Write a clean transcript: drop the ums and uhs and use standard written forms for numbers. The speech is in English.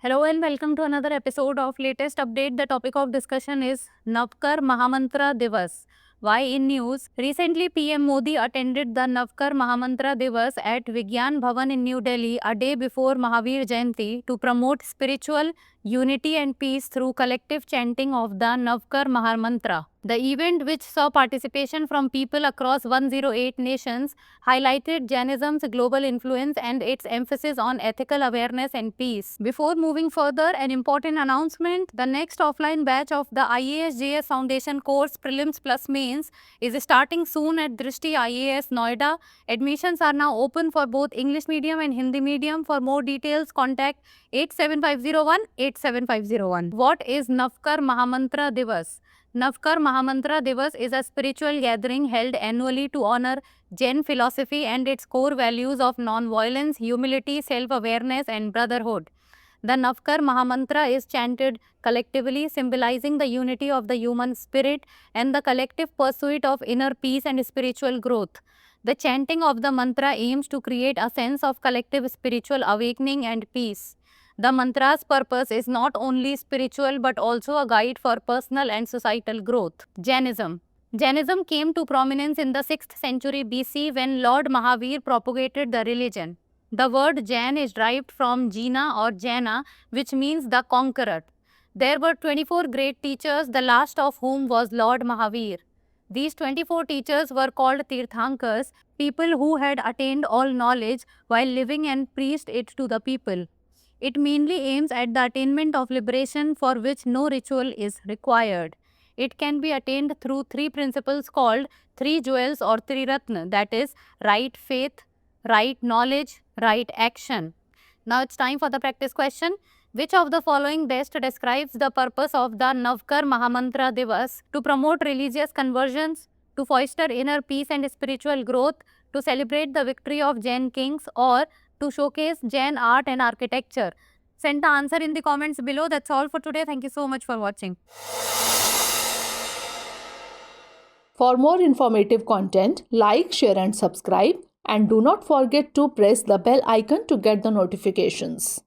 Hello and welcome to another episode of latest update. The topic of discussion is Navkar Mahamantra Divas. Why in news? Recently, PM Modi attended the Navkar Mahamantra Divas at Vigyan Bhavan in New Delhi a day before Mahavir Jayanti to promote spiritual unity and peace through collective chanting of the Navkar Mahamantra. The event, which saw participation from people across 108 nations, highlighted Jainism's global influence and its emphasis on ethical awareness and peace. Before moving further, an important announcement: the next offline batch of the IAS JS Foundation course Prelims Plus Mains is starting soon at Drishti IAS Noida. Admissions are now open for both English medium and Hindi medium. For more details, contact 87501 87501. What is Navkar Mahamantra Divas? Navkar Mahamantra Divas is a spiritual gathering held annually to honor Jain philosophy and its core values of non-violence, humility, self-awareness and brotherhood. The Navkar Mahamantra is chanted collectively, symbolizing the unity of the human spirit and the collective pursuit of inner peace and spiritual growth. The chanting of the mantra aims to create a sense of collective spiritual awakening and peace. The mantra's purpose is not only spiritual but also a guide for personal and societal growth. Jainism. Jainism came to prominence in the 6th century BC when Lord Mahavir propagated the religion. The word Jain is derived from Jina or Jaina, which means the conqueror. There were 24 great teachers, the last of whom was Lord Mahavir. These 24 teachers were called Tirthankars, people who had attained all knowledge while living and preached it to the people. It mainly aims at the attainment of liberation for which no ritual is required. It can be attained through three principles called three jewels or Triratna, that is, right faith, right knowledge, right action. Now it's time for the practice question. Which of the following best describes the purpose of the Navkar Mahamantra Divas? To promote religious conversions, to foster inner peace and spiritual growth, to celebrate the victory of Jain kings, or to showcase Jain art and architecture? Send the answer in the comments below. That's all for today. Thank you so much for watching. For more informative content, like, share and subscribe, and do not forget to press the bell icon to get the notifications.